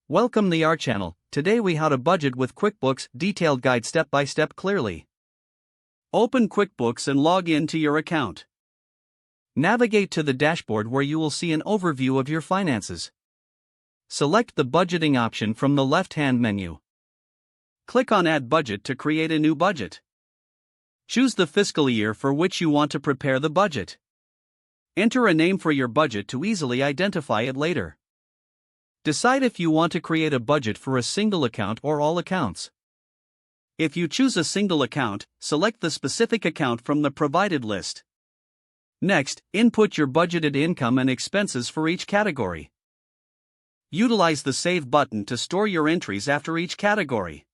Welcome to our channel. Today we how to budget with QuickBooks, detailed guide step by step clearly. Open QuickBooks and log in to your account. Navigate to the dashboard where you will see an overview of your finances. Select the budgeting option from the left-hand menu. Click on Add Budget to create a new budget. Choose the fiscal year for which you want to prepare the budget. Enter a name for your budget to easily identify it later. Decide if you want to create a budget for a single account or all accounts. If you choose a single account, select the specific account from the provided list. Next, input your budgeted income and expenses for each category. Utilize the Save button to store your entries after each category.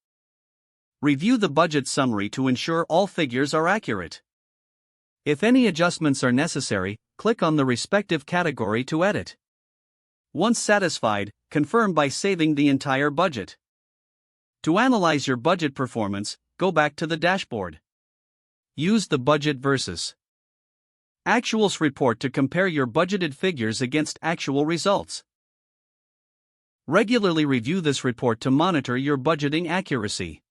Review the budget summary to ensure all figures are accurate. If any adjustments are necessary, click on the respective category to edit. Once satisfied, confirm by saving the entire budget. To analyze your budget performance, go back to the dashboard. Use the Budget versus Actuals report to compare your budgeted figures against actual results. Regularly review this report to monitor your budgeting accuracy.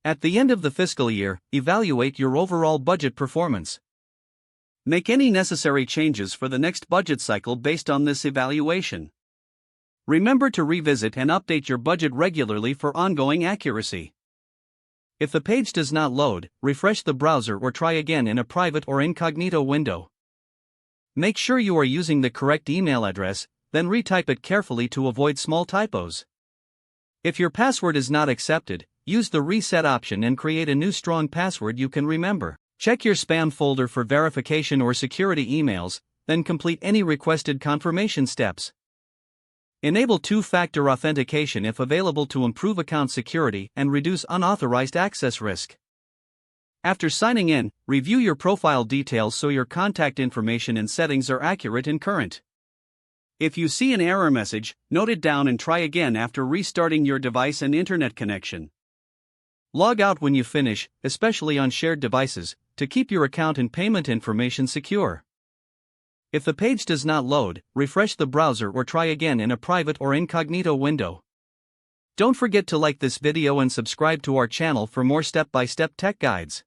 At the end of the fiscal year, evaluate your overall budget performance. Make any necessary changes for the next budget cycle based on this evaluation. Remember to revisit and update your budget regularly for ongoing accuracy. If the page does not load, refresh the browser or try again in a private or incognito window. Make sure you are using the correct email address, then retype it carefully to avoid small typos. If your password is not accepted, use the reset option and create a new strong password you can remember. Check your spam folder for verification or security emails, then complete any requested confirmation steps. Enable two-factor authentication if available to improve account security and reduce unauthorized access risk. After signing in, review your profile details so your contact information and settings are accurate and current. If you see an error message, note it down and try again after restarting your device and internet connection. Log out when you finish, especially on shared devices, to keep your account and payment information secure. If the page does not load, refresh the browser or try again in a private or incognito window. Don't forget to like this video and subscribe to our channel for more step-by-step tech guides.